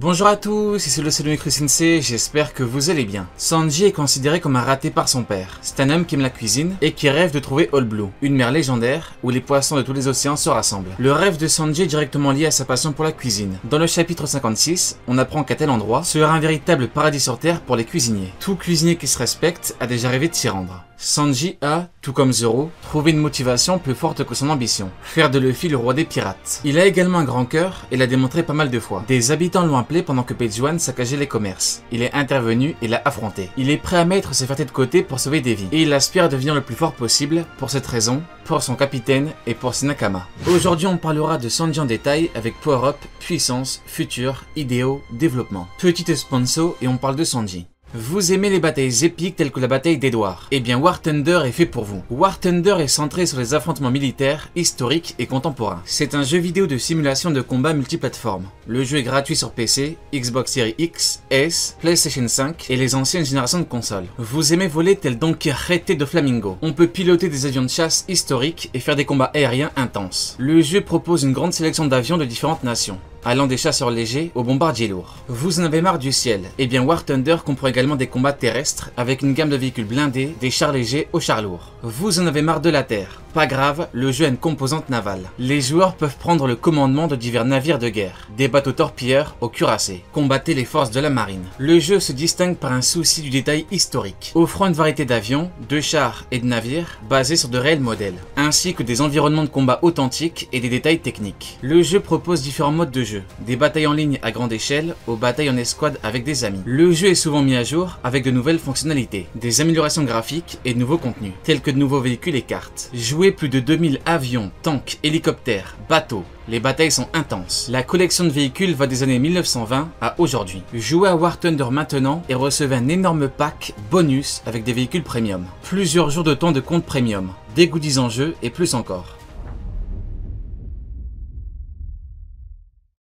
Bonjour à tous, ici le Selumicru Sensei, j'espère que vous allez bien. Sanji est considéré comme un raté par son père. C'est un homme qui aime la cuisine et qui rêve de trouver All Blue, une mer légendaire où les poissons de tous les océans se rassemblent. Le rêve de Sanji est directement lié à sa passion pour la cuisine. Dans le chapitre 56, on apprend qu'à tel endroit sera un véritable paradis sur terre pour les cuisiniers. Tout cuisinier qui se respecte a déjà rêvé de s'y rendre. Sanji a, tout comme Zoro, trouvé une motivation plus forte que son ambition, faire de Luffy le roi des pirates. Il a également un grand cœur et l'a démontré pas mal de fois. Des habitants l'ont appelé pendant que Page One saccageait les commerces. Il est intervenu et l'a affronté. Il est prêt à mettre ses fiertés de côté pour sauver des vies. Et il aspire à devenir le plus fort possible, pour cette raison, pour son capitaine et pour ses Nakama. Aujourd'hui on parlera de Sanji en détail avec Power-Up, puissance, futur, idéaux, développement. Petite sponsor et on parle de Sanji. Vous aimez les batailles épiques telles que la bataille d'Edward? Eh bien War Thunder est fait pour vous. War Thunder est centré sur les affrontements militaires, historiques et contemporains. C'est un jeu vidéo de simulation de combat multiplateforme. Le jeu est gratuit sur PC, Xbox Series X, S, PlayStation 5 et les anciennes générations de consoles. Vous aimez voler tel Don Quixote de Flamingo. On peut piloter des avions de chasse historiques et faire des combats aériens intenses. Le jeu propose une grande sélection d'avions de différentes nations, allant des chasseurs légers aux bombardiers lourds. Vous en avez marre du ciel? Eh bien War Thunder comprend également des combats terrestres avec une gamme de véhicules blindés, des chars légers aux chars lourds. Vous en avez marre de la terre? Pas grave, le jeu a une composante navale. Les joueurs peuvent prendre le commandement de divers navires de guerre, des bateaux torpilleurs aux cuirassés, combattre les forces de la marine. Le jeu se distingue par un souci du détail historique, offrant une variété d'avions, de chars et de navires basés sur de réels modèles, ainsi que des environnements de combat authentiques et des détails techniques. Le jeu propose différents modes de jeu, des batailles en ligne à grande échelle aux batailles en escouade avec des amis. Le jeu est souvent mis à jour avec de nouvelles fonctionnalités, des améliorations graphiques et de nouveaux contenus, tels que de nouveaux véhicules et cartes. Jouez plus de 2000 avions, tanks, hélicoptères, bateaux. Les batailles sont intenses. La collection de véhicules va des années 1920 à aujourd'hui. Jouez à War Thunder maintenant et recevez un énorme pack bonus avec des véhicules premium. Plusieurs jours de temps de compte premium, des goodies en jeu et plus encore.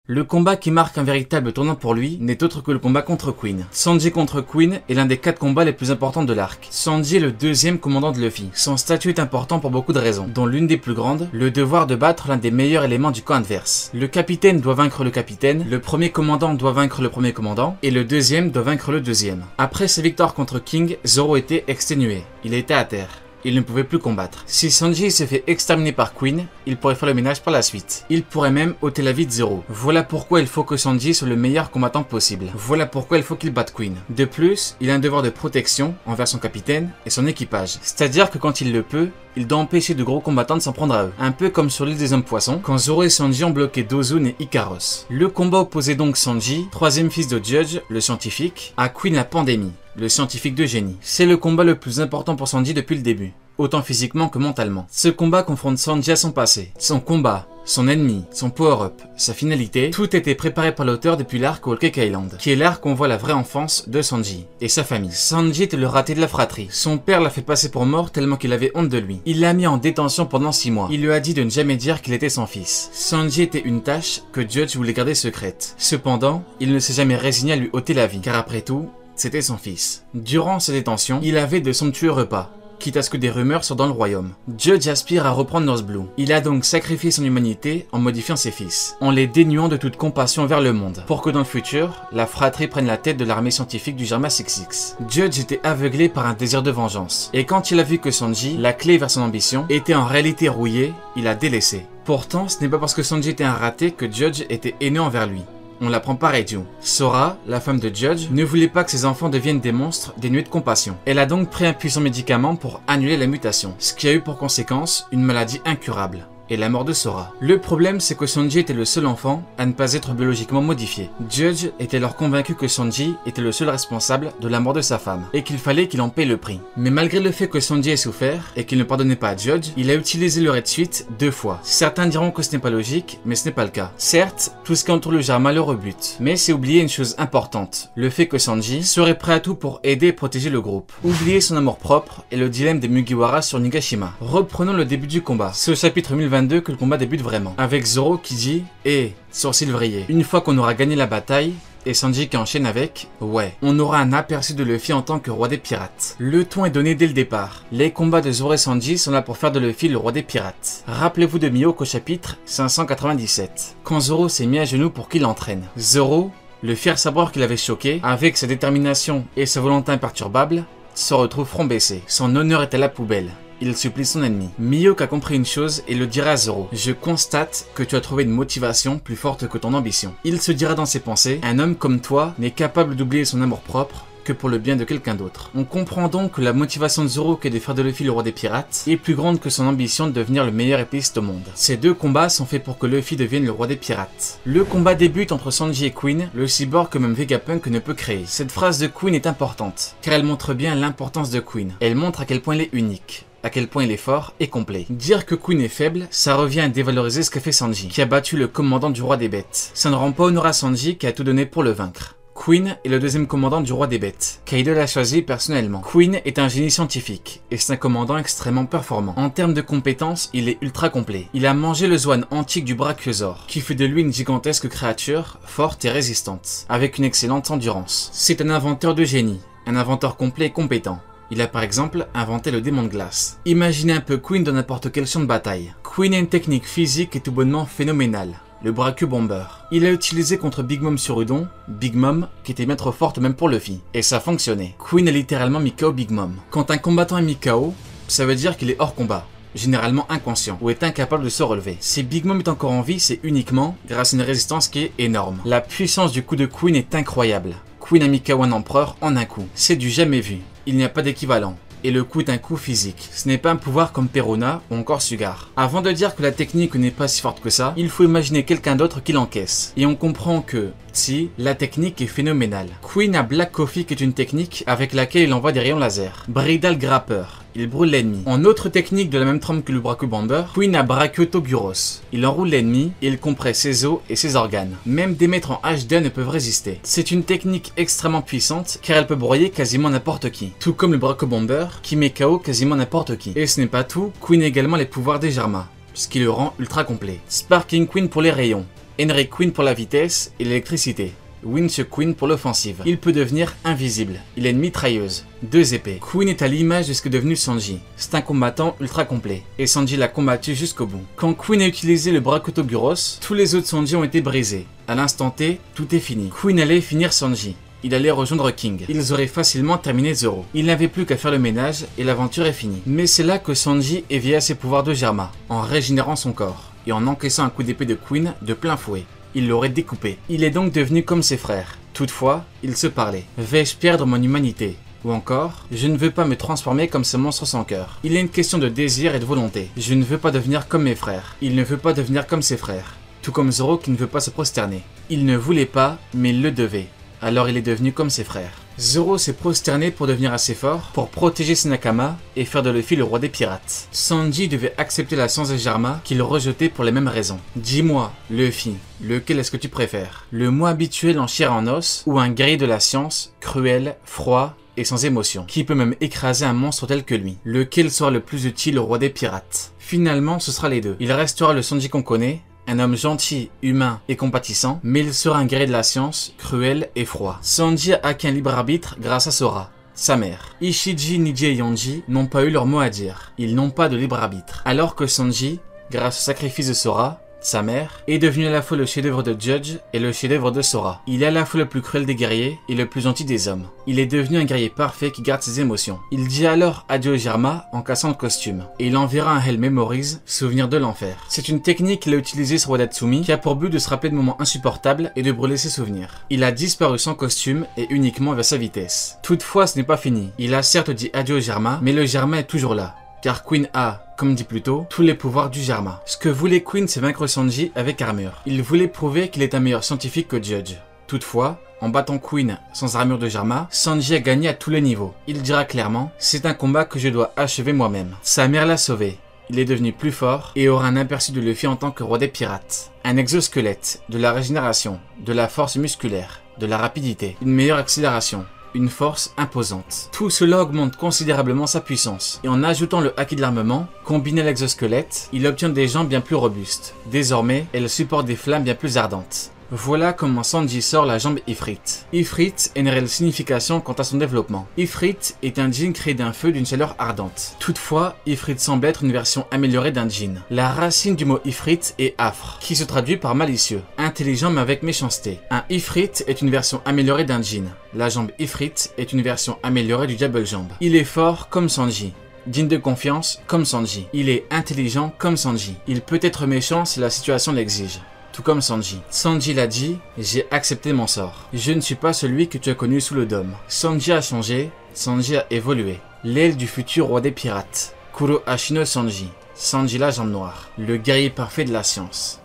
Le combat qui marque un véritable tournant pour lui n'est autre que le combat contre Queen. Sanji contre Queen est l'un des 4 combats les plus importants de l'arc. Sanji est le deuxième commandant de Luffy. Son statut est important pour beaucoup de raisons, dont l'une des plus grandes, le devoir de battre l'un des meilleurs éléments du camp adverse. Le capitaine doit vaincre le capitaine, le premier commandant doit vaincre le premier commandant, et le deuxième doit vaincre le deuxième. Après ses victoires contre King, Zoro était exténué. Il était à terre. Il ne pouvait plus combattre. Si Sanji se fait exterminer par Queen, il pourrait faire le ménage par la suite. Il pourrait même ôter la vie de Zoro. Voilà pourquoi il faut que Sanji soit le meilleur combattant possible. Voilà pourquoi il faut qu'il batte Queen. De plus, il a un devoir de protection envers son capitaine et son équipage. C'est-à-dire que quand il le peut, il doit empêcher de gros combattants de s'en prendre à eux. Un peu comme sur l'île des hommes poissons, quand Zoro et Sanji ont bloqué Dozun et Ikaros. Le combat opposait donc Sanji, troisième fils de Judge, le scientifique, à Queen la pandémie, le scientifique de génie. C'est le combat le plus important pour Sanji depuis le début, autant physiquement que mentalement. Ce combat confronte Sanji à son passé, son combat, son ennemi, son power-up, sa finalité, tout était préparé par l'auteur depuis l'arc Whole Cake Island, qui est l'arc où on voit la vraie enfance de Sanji et sa famille. Sanji était le raté de la fratrie. Son père l'a fait passer pour mort tellement qu'il avait honte de lui. Il l'a mis en détention pendant 6 mois. Il lui a dit de ne jamais dire qu'il était son fils. Sanji était une tâche que Judge voulait garder secrète. Cependant, il ne s'est jamais résigné à lui ôter la vie, car après tout, c'était son fils. Durant sa détention, il avait de somptueux repas, quitte à ce que des rumeurs sortent dans le royaume. Judge aspire à reprendre North Blue. Il a donc sacrifié son humanité en modifiant ses fils, en les dénuant de toute compassion vers le monde, pour que dans le futur, la fratrie prenne la tête de l'armée scientifique du Germa 66. Judge était aveuglé par un désir de vengeance, et quand il a vu que Sanji, la clé vers son ambition, était en réalité rouillée, il a délaissé. Pourtant, ce n'est pas parce que Sanji était un raté que Judge était haineux envers lui. On l'apprend par Eiju. Sora, la femme de Judge, ne voulait pas que ses enfants deviennent des monstres dénués de compassion. Elle a donc pris un puissant médicament pour annuler la mutation, ce qui a eu pour conséquence une maladie incurable et la mort de Sora. Le problème, c'est que Sanji était le seul enfant à ne pas être biologiquement modifié. Judge était alors convaincu que Sanji était le seul responsable de la mort de sa femme, et qu'il fallait qu'il en paye le prix. Mais malgré le fait que Sanji ait souffert, et qu'il ne pardonnait pas à Judge, il a utilisé le Red Suite 2 fois. Certains diront que ce n'est pas logique, mais ce n'est pas le cas. Certes, tout ce qui entoure le Germa le rebute, mais c'est oublier une chose importante, le fait que Sanji serait prêt à tout pour aider et protéger le groupe. Oublier son amour propre et le dilemme des Mugiwara sur Nigashima. Reprenons le début du combat. C'est au chapitre 1022 que le combat débute vraiment, avec Zoro qui dit « Eh, sourcil vrillé, une fois qu'on aura gagné la bataille », et Sanji qui enchaîne avec « Ouais, on aura un aperçu de Luffy en tant que roi des pirates ». Le ton est donné dès le départ. Les combats de Zoro et Sanji sont là pour faire de Luffy le roi des pirates. Rappelez-vous de Mihawk au chapitre 597, quand Zoro s'est mis à genoux pour qu'il l'entraîne. Zoro Le fier sabreur qui l'avait choqué, avec sa détermination et sa volonté imperturbable, se retrouve front baissé. Son honneur est à la poubelle. Il supplie son ennemi. Mihawk a compris une chose et le dira à Zoro. Je constate que tu as trouvé une motivation plus forte que ton ambition. Il se dira dans ses pensées, un homme comme toi n'est capable d'oublier son amour-propre que pour le bien de quelqu'un d'autre. On comprend donc que la motivation de Zoro qui est de faire de Luffy le roi des pirates est plus grande que son ambition de devenir le meilleur épéiste au monde. Ces deux combats sont faits pour que Luffy devienne le roi des pirates. Le combat débute entre Sanji et Queen, le cyborg que même Vegapunk ne peut créer. Cette phrase de Queen est importante, car elle montre bien l'importance de Queen. Elle montre à quel point elle est unique, à quel point il est fort et complet. Dire que Queen est faible, ça revient à dévaloriser ce qu'a fait Sanji, qui a battu le commandant du roi des bêtes. Ça ne rend pas honneur à Sanji qui a tout donné pour le vaincre. Queen est le deuxième commandant du roi des bêtes. Kaido l'a choisi personnellement. Queen est un génie scientifique et c'est un commandant extrêmement performant. En termes de compétences, il est ultra complet. Il a mangé le Zoan antique du Brachiosaure, qui fait de lui une gigantesque créature, forte et résistante, avec une excellente endurance. C'est un inventeur de génie, un inventeur complet et compétent. Il a par exemple inventé le démon de glace. Imaginez un peu Queen dans n'importe quel champ de bataille. Queen a une technique physique et tout bonnement phénoménale. Le Brachio Bomber. Il a utilisé contre Big Mom sur Udon, Big Mom qui était bien trop forte même pour Luffy. Et ça fonctionnait. Queen a littéralement mis KO Big Mom. Quand un combattant est mis KO, ça veut dire qu'il est hors combat, généralement inconscient, ou est incapable de se relever. Si Big Mom est encore en vie, c'est uniquement grâce à une résistance qui est énorme. La puissance du coup de Queen est incroyable. Queen a mis KO un empereur en un coup. C'est du jamais vu. Il n'y a pas d'équivalent. Et le coup est un coup physique. Ce n'est pas un pouvoir comme Perona ou encore Sugar. Avant de dire que la technique n'est pas si forte que ça, il faut imaginer quelqu'un d'autre qui l'encaisse. Et on comprend que, si, la technique est phénoménale. Queen a Black Coffee qui est une technique avec laquelle il envoie des rayons laser. Bridal Grapper. Il brûle l'ennemi. En autre technique de la même trempe que le Brachio Bomber, Queen a Brachiotoguros. Il enroule l'ennemi et il compresse ses os et ses organes. Même des maîtres en HD ne peuvent résister. C'est une technique extrêmement puissante car elle peut broyer quasiment n'importe qui. Tout comme le Brachio Bomber qui met KO quasiment n'importe qui. Et ce n'est pas tout, Queen a également les pouvoirs des Jarma, ce qui le rend ultra complet. Sparking Queen pour les rayons, Henry Queen pour la vitesse et l'électricité. Winch Queen pour l'offensive. Il peut devenir invisible. Il a une mitrailleuse. 2 épées. Queen est à l'image de ce qu'est devenu Sanji. C'est un combattant ultra complet. Et Sanji l'a combattu jusqu'au bout. Quand Queen a utilisé le Brachiotoguros, tous les autres Sanji ont été brisés. À l'instant T, tout est fini. Queen allait finir Sanji. Il allait rejoindre King. Ils auraient facilement terminé Zoro. Il n'avait plus qu'à faire le ménage et l'aventure est finie. Mais c'est là que Sanji éveilla ses pouvoirs de Jarma, en régénérant son corps, et en encaissant un coup d'épée de Queen de plein fouet. Il l'aurait découpé. Il est donc devenu comme ses frères. Toutefois, ils se parlaient. Vais-je perdre mon humanité ? Ou encore, je ne veux pas me transformer comme ce monstre sans cœur. Il est une question de désir et de volonté. Je ne veux pas devenir comme mes frères. Il ne veut pas devenir comme ses frères. Tout comme Zoro qui ne veut pas se prosterner. Il ne voulait pas, mais il le devait. Alors il est devenu comme ses frères. Zoro s'est prosterné pour devenir assez fort, pour protéger ses Nakama et faire de Luffy le roi des pirates. Sanji devait accepter la science des Jarma qu'il rejetait pour les mêmes raisons. Dis-moi, Luffy, lequel est-ce que tu préfères? Le moi habituel en chair et en os, ou un guerrier de la science, cruel, froid et sans émotion, qui peut même écraser un monstre tel que lui? Lequel sera le plus utile au roi des pirates? Finalement, ce sera les deux. Il restera le Sanji qu'on connaît, un homme gentil, humain et compatissant, mais il sera un guerrier de la science, cruel et froid. Sanji a qu'un libre arbitre grâce à Sora, sa mère. Ishiji, Niji et Yonji n'ont pas eu leur mot à dire. Ils n'ont pas de libre arbitre. Alors que Sanji, grâce au sacrifice de Sora, sa mère, est devenu à la fois le chef-d'œuvre de Judge et le chef-d'œuvre de Sora. Il est à la fois le plus cruel des guerriers et le plus gentil des hommes. Il est devenu un guerrier parfait qui garde ses émotions. Il dit alors adieu aux Jarma en cassant le costume. Et il enverra un Hell Memories, souvenir de l'enfer. C'est une technique qu'il a utilisée sur Wadatsumi qui a pour but de se rappeler de moments insupportables et de brûler ses souvenirs. Il a disparu sans costume et uniquement vers sa vitesse. Toutefois, ce n'est pas fini. Il a certes dit adieu aux Jarma, mais le Jarma est toujours là. Car Queen a, comme dit plus tôt, tous les pouvoirs du Jarma. Ce que voulait Queen, c'est vaincre Sanji avec armure. Il voulait prouver qu'il est un meilleur scientifique que Judge. Toutefois, en battant Queen sans armure de Jarma, Sanji a gagné à tous les niveaux. Il dira clairement, c'est un combat que je dois achever moi-même. Sa mère l'a sauvé. Il est devenu plus fort et aura un aperçu de Luffy en tant que roi des pirates. Un exosquelette, de la régénération, de la force musculaire, de la rapidité, une meilleure accélération. Une force imposante. Tout cela augmente considérablement sa puissance. Et en ajoutant le haki de l'armement, combiné à l'exosquelette, il obtient des jambes bien plus robustes. Désormais, elle supporte des flammes bien plus ardentes. Voilà comment Sanji sort la jambe Ifrit. Ifrit a une réelle signification quant à son développement. Ifrit est un djinn créé d'un feu d'une chaleur ardente. Toutefois, Ifrit semble être une version améliorée d'un djinn. La racine du mot Ifrit est Afr, qui se traduit par malicieux, intelligent mais avec méchanceté. Un Ifrit est une version améliorée d'un djinn. La jambe Ifrit est une version améliorée du Diable Jambe. Il est fort comme Sanji. Digne de confiance comme Sanji. Il est intelligent comme Sanji. Il peut être méchant si la situation l'exige. Tout comme Sanji. Sanji l'a dit, j'ai accepté mon sort. Je ne suis pas celui que tu as connu sous le dôme. Sanji a changé, Sanji a évolué. L'aile du futur roi des pirates. Kuro Ashino Sanji. Sanji la jambe noire. Le guerrier parfait de la science.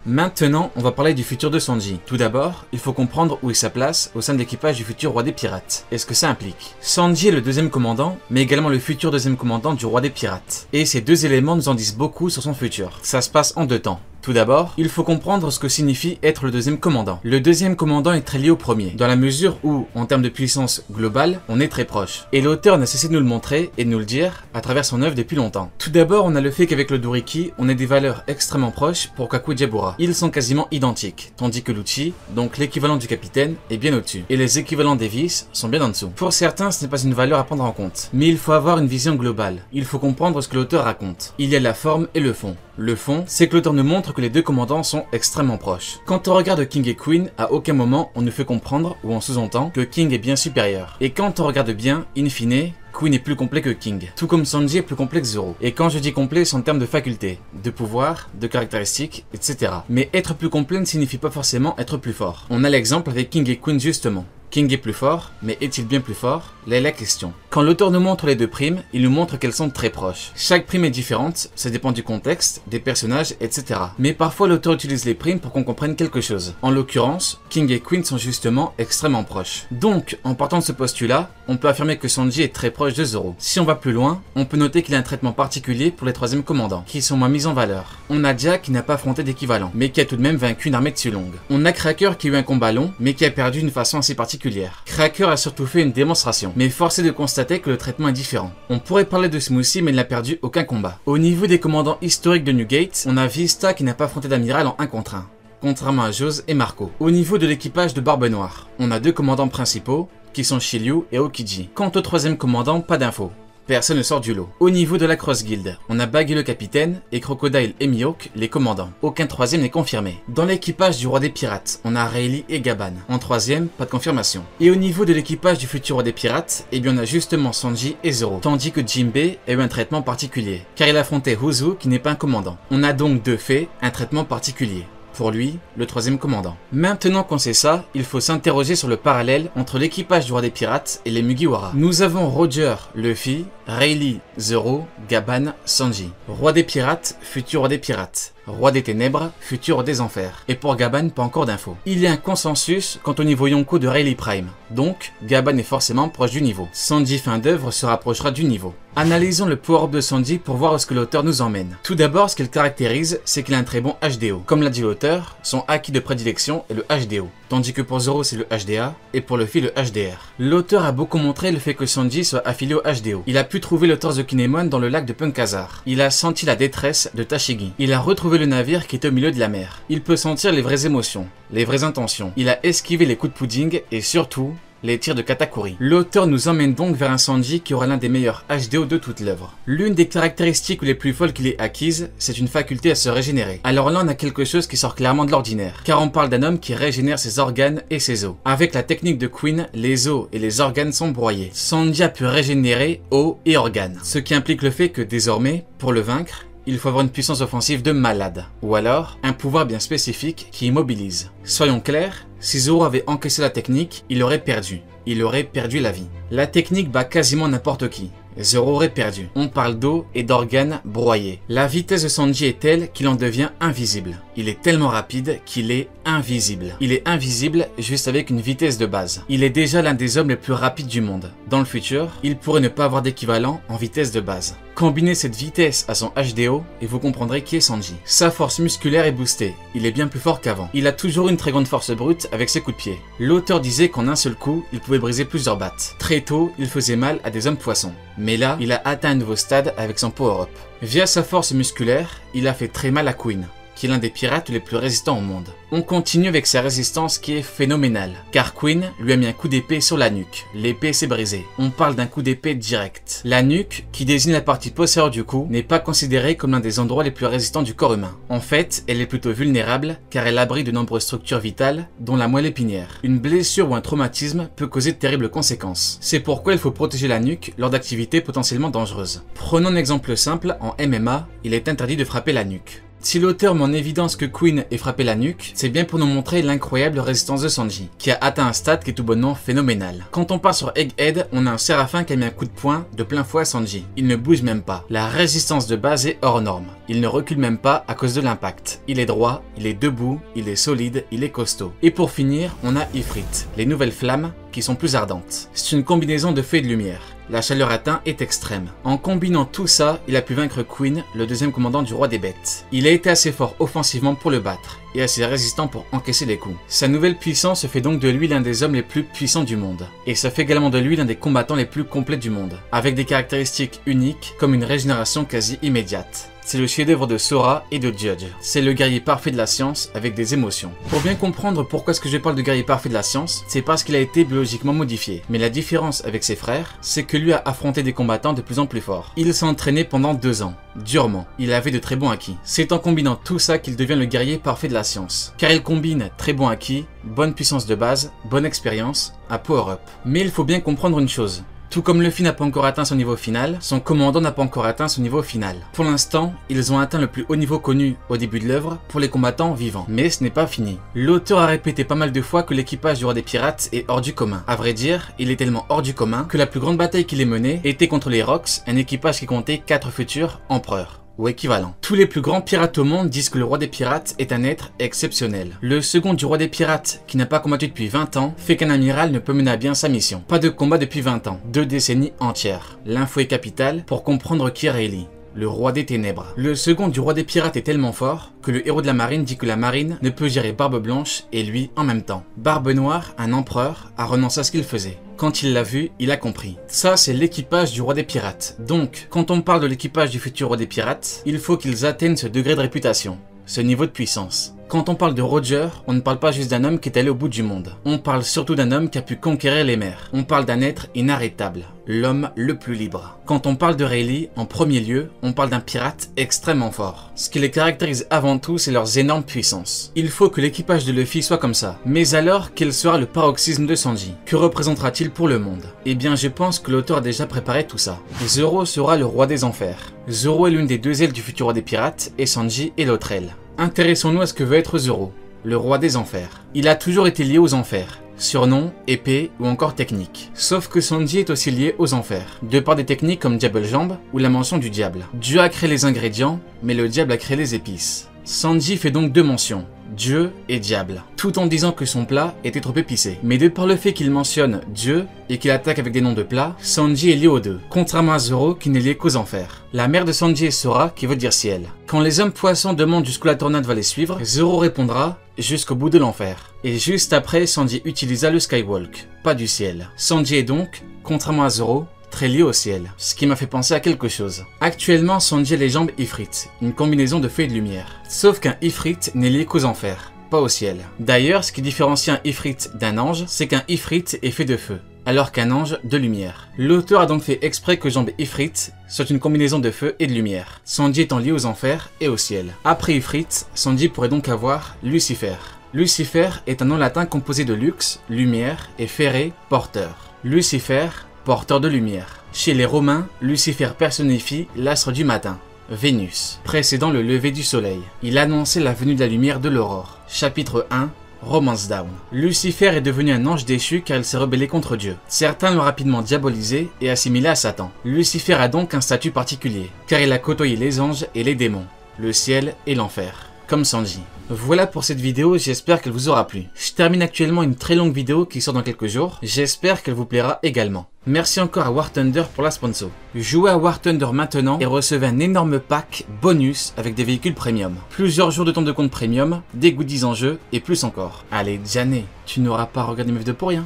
Maintenant, on va parler du futur de Sanji. Tout d'abord, il faut comprendre où est sa place au sein de l'équipage du futur roi des pirates, et ce que ça implique. Sanji est le deuxième commandant, mais également le futur deuxième commandant du roi des pirates. Et ces deux éléments nous en disent beaucoup sur son futur. Ça se passe en deux temps. Tout d'abord, il faut comprendre ce que signifie être le deuxième commandant. Le deuxième commandant est très lié au premier, dans la mesure où, en termes de puissance globale, on est très proche. Et l'auteur n'a cessé de nous le montrer et de nous le dire à travers son œuvre depuis longtemps. Tout d'abord, on a le fait qu'avec le Doriki, on ait des valeurs extrêmement proches pour Kaku et Jabura. Ils sont quasiment identiques, tandis que l'Uchi, donc l'équivalent du capitaine, est bien au-dessus. Et les équivalents des vices sont bien en dessous. Pour certains, ce n'est pas une valeur à prendre en compte. Mais il faut avoir une vision globale. Il faut comprendre ce que l'auteur raconte. Il y a la forme et le fond. Le fond, c'est que l'auteur nous montre que les deux commandants sont extrêmement proches. Quand on regarde King et Queen, à aucun moment on nous fait comprendre ou on sous-entend que King est bien supérieur. Et quand on regarde bien, in fine, Queen est plus complet que King, tout comme Sanji est plus complet que Zoro. Et quand je dis complet, c'est en termes de facultés, de pouvoir, de caractéristiques, etc. Mais être plus complet ne signifie pas forcément être plus fort. On a l'exemple avec King et Queen justement. King est plus fort, mais est-il bien plus fort? Là est la question. Quand l'auteur nous montre les deux primes, il nous montre qu'elles sont très proches. Chaque prime est différente, ça dépend du contexte, des personnages, etc. Mais parfois l'auteur utilise les primes pour qu'on comprenne quelque chose. En l'occurrence, King et Queen sont justement extrêmement proches. Donc, en partant de ce postulat, on peut affirmer que Sanji est très proche de Zoro. Si on va plus loin, on peut noter qu'il a un traitement particulier pour les troisièmes commandants, qui sont moins mis en valeur. On a Jack qui n'a pas affronté d'équivalent, mais qui a tout de même vaincu une armée de Sulong. On a Cracker qui a eu un combat long, mais qui a perdu d'une façon assez particulière. Cracker a surtout fait une démonstration, mais force est de constater que le traitement est différent. On pourrait parler de Smoothie, mais il n'a perdu aucun combat. Au niveau des commandants historiques de Newgate, on a Vista qui n'a pas affronté d'amiral en 1 contre 1, contrairement à Jose et Marco. Au niveau de l'équipage de Barbe Noire, on a deux commandants principaux, qui sont Shiryu et Okiji. Quant au troisième commandant, pas d'infos. Personne ne sort du lot. Au niveau de la Cross Guild, on a Baggy le capitaine et Crocodile et Mihawk les commandants. Aucun troisième n'est confirmé. Dans l'équipage du roi des pirates, on a Rayleigh et Gaban. En troisième, pas de confirmation. Et au niveau de l'équipage du futur roi des pirates, eh bien on a justement Sanji et Zoro. Tandis que Jinbei a eu un traitement particulier, car il affrontait Uzu qui n'est pas un commandant. On a donc de fait un traitement particulier. Pour lui, le troisième commandant. Maintenant qu'on sait ça, il faut s'interroger sur le parallèle entre l'équipage du roi des pirates et les Mugiwara. Nous avons Roger, Luffy, Rayleigh, Zoro, Gaban, Sanji. Roi des pirates, futur roi des pirates. Roi des ténèbres, futur roi des enfers. Et pour Gaban, pas encore d'infos. Il y a un consensus quant au niveau Yonko de Rayleigh Prime. Donc, Gaban est forcément proche du niveau. Sanji fin d'œuvre se rapprochera du niveau. Analysons le power-up de Sanji pour voir où ce que l'auteur nous emmène. Tout d'abord, ce qu'il caractérise, c'est qu'il a un très bon HDO. Comme l'a dit l'auteur, son acquis de prédilection est le HDO. Tandis que pour Zoro, c'est le HDA, et pour Luffy, le HDR. L'auteur a beaucoup montré le fait que Sanji soit affilié au HDO. Il a pu trouver le torse de Kinemon dans le lac de Punkazar. Il a senti la détresse de Tashigi. Il a retrouvé le navire qui était au milieu de la mer. Il peut sentir les vraies émotions, les vraies intentions. Il a esquivé les coups de pudding, et surtout, les tirs de Katakuri. L'auteur nous emmène donc vers un Sanji qui aura l'un des meilleurs HDO de toute l'œuvre. L'une des caractéristiques les plus folles qu'il ait acquises, c'est une faculté à se régénérer. Alors là on a quelque chose qui sort clairement de l'ordinaire, car on parle d'un homme qui régénère ses organes et ses os. Avec la technique de Queen, les os et les organes sont broyés. Sanji a pu régénérer os et organes, ce qui implique le fait que désormais, pour le vaincre, il faut avoir une puissance offensive de malade, ou alors un pouvoir bien spécifique qui immobilise. Soyons clairs, si Zoro avait encaissé la technique, il aurait perdu. Il aurait perdu la vie. La technique bat quasiment n'importe qui. Zoro aurait perdu. On parle d'eau et d'organes broyés. La vitesse de Sanji est telle qu'il en devient invisible. Il est tellement rapide qu'il est invisible. Il est invisible juste avec une vitesse de base. Il est déjà l'un des hommes les plus rapides du monde. Dans le futur, il pourrait ne pas avoir d'équivalent en vitesse de base. Combinez cette vitesse à son HDO et vous comprendrez qui est Sanji. Sa force musculaire est boostée. Il est bien plus fort qu'avant. Il a toujours une très grande force brute avec ses coups de pied. L'auteur disait qu'en un seul coup, il pouvait briser plusieurs battes. Très tôt, il faisait mal à des hommes poissons. Mais là, il a atteint un nouveau stade avec son power-up. Via sa force musculaire, il a fait très mal à Queen. qui est l'un des pirates les plus résistants au monde. On continue avec sa résistance qui est phénoménale, car Queen lui a mis un coup d'épée sur la nuque. L'épée s'est brisée. On parle d'un coup d'épée direct. La nuque, qui désigne la partie postérieure du cou, n'est pas considérée comme l'un des endroits les plus résistants du corps humain. En fait, elle est plutôt vulnérable, car elle abrite de nombreuses structures vitales, dont la moelle épinière. Une blessure ou un traumatisme peut causer de terribles conséquences. C'est pourquoi il faut protéger la nuque lors d'activités potentiellement dangereuses. Prenons un exemple simple, en MMA, il est interdit de frapper la nuque. Si l'auteur met en évidence que Queen ait frappé la nuque, c'est bien pour nous montrer l'incroyable résistance de Sanji, qui a atteint un stade qui est tout bonnement phénoménal. Quand on part sur Egghead, on a un Séraphin qui a mis un coup de poing de plein fouet à Sanji. Il ne bouge même pas. La résistance de base est hors norme. Il ne recule même pas à cause de l'impact. Il est droit, il est debout, il est solide, il est costaud. Et pour finir, on a Ifrit, les nouvelles flammes qui sont plus ardentes. C'est une combinaison de feu et de lumière. La chaleur atteinte est extrême. En combinant tout ça, il a pu vaincre Queen, le deuxième commandant du roi des bêtes. Il a été assez fort offensivement pour le battre, et assez résistant pour encaisser les coups. Sa nouvelle puissance fait donc de lui l'un des hommes les plus puissants du monde. Et ça fait également de lui l'un des combattants les plus complets du monde, avec des caractéristiques uniques comme une régénération quasi immédiate. C'est le chef-d'œuvre de Sora et de Judge. C'est le guerrier parfait de la science avec des émotions. Pour bien comprendre pourquoi est-ce que je parle de guerrier parfait de la science, c'est parce qu'il a été biologiquement modifié. Mais la différence avec ses frères, c'est que lui a affronté des combattants de plus en plus forts. Il s'est entraîné pendant 2 ans, durement. Il avait de très bons acquis. C'est en combinant tout ça qu'il devient le guerrier parfait de la science. Car il combine très bons acquis, bonne puissance de base, bonne expérience, un power-up. Mais il faut bien comprendre une chose. Tout comme Luffy n'a pas encore atteint son niveau final, son commandant n'a pas encore atteint son niveau final. Pour l'instant, ils ont atteint le plus haut niveau connu au début de l'œuvre pour les combattants vivants. Mais ce n'est pas fini. L'auteur a répété pas mal de fois que l'équipage du roi des pirates est hors du commun. À vrai dire, il est tellement hors du commun que la plus grande bataille qu'il ait menée était contre les Rocks, un équipage qui comptait 4 futurs empereurs. Ou équivalent. Tous les plus grands pirates au monde disent que le roi des pirates est un être exceptionnel. Le second du roi des pirates, qui n'a pas combattu depuis 20 ans, fait qu'un amiral ne peut mener à bien sa mission. Pas de combat depuis 20 ans, 2 décennies entières. L'info est capitale pour comprendre qui est Rayleigh, le roi des ténèbres. Le second du roi des pirates est tellement fort que le héros de la marine dit que la marine ne peut gérer Barbe Blanche et lui en même temps. Barbe Noire, un empereur, a renoncé à ce qu'il faisait. Quand il l'a vu, il a compris. Ça, c'est l'équipage du roi des pirates. Donc, quand on parle de l'équipage du futur roi des pirates, il faut qu'ils atteignent ce degré de réputation, ce niveau de puissance. Quand on parle de Roger, on ne parle pas juste d'un homme qui est allé au bout du monde. On parle surtout d'un homme qui a pu conquérir les mers. On parle d'un être inarrêtable, l'homme le plus libre. Quand on parle de Rayleigh, en premier lieu, on parle d'un pirate extrêmement fort. Ce qui les caractérise avant tout, c'est leurs énormes puissances. Il faut que l'équipage de Luffy soit comme ça. Mais alors, quel sera le paroxysme de Sanji? Que représentera-t-il pour le monde? Eh bien, je pense que l'auteur a déjà préparé tout ça. Zoro sera le roi des enfers. Zoro est l'une des 2 ailes du futur roi des pirates, et Sanji est l'autre aile. Intéressons-nous à ce que veut être Zoro, le roi des enfers. Il a toujours été lié aux enfers, surnom, épée ou encore technique. Sauf que Sanji est aussi lié aux enfers, de par des techniques comme Diable Jambe ou la mention du diable. Dieu a créé les ingrédients, mais le diable a créé les épices. Sanji fait donc 2 mentions, Dieu et diable, tout en disant que son plat était trop épicé. Mais de par le fait qu'il mentionne Dieu et qu'il attaque avec des noms de plats, Sanji est lié aux 2, contrairement à Zoro qui n'est lié qu'aux enfers. La mère de Sanji est Sora qui veut dire ciel. Quand les hommes poissons demandent jusqu'où la tornade va les suivre, Zoro répondra jusqu'au bout de l'enfer. Et juste après, Sanji utilisa le Skywalk, pas du ciel. Sanji est donc, contrairement à Zoro, très lié au ciel, ce qui m'a fait penser à quelque chose. Actuellement, Sanji a les jambes Ifrit, une combinaison de feu et de lumière. Sauf qu'un Ifrit n'est lié qu'aux enfers, pas au ciel. D'ailleurs, ce qui différencie un Ifrit d'un ange, c'est qu'un Ifrit est fait de feu, alors qu'un ange de lumière. L'auteur a donc fait exprès que jambes Ifrit soit une combinaison de feu et de lumière, Sanji étant lié aux enfers et au ciel. Après Ifrit, Sanji pourrait donc avoir Lucifer. Lucifer est un nom latin composé de lux, lumière, et ferre, porteur. Lucifer, porteur de lumière. Chez les Romains, Lucifer personnifie l'astre du matin, Vénus, précédant le lever du soleil. Il annonçait la venue de la lumière de l'aurore. Chapitre 1, Romance Down. Lucifer est devenu un ange déchu car il s'est rebellé contre Dieu. Certains l'ont rapidement diabolisé et assimilé à Satan. Lucifer a donc un statut particulier, car il a côtoyé les anges et les démons, le ciel et l'enfer, comme Sanji. Voilà pour cette vidéo, j'espère qu'elle vous aura plu. Je termine actuellement une très longue vidéo qui sort dans quelques jours, j'espère qu'elle vous plaira également. Merci encore à War Thunder pour la sponsor. Jouez à War Thunder maintenant et recevez un énorme pack bonus avec des véhicules premium. Plusieurs jours de temps de compte premium, des goodies en jeu et plus encore. Allez, Jané, tu n'auras pas regardé mes vidéos pour rien.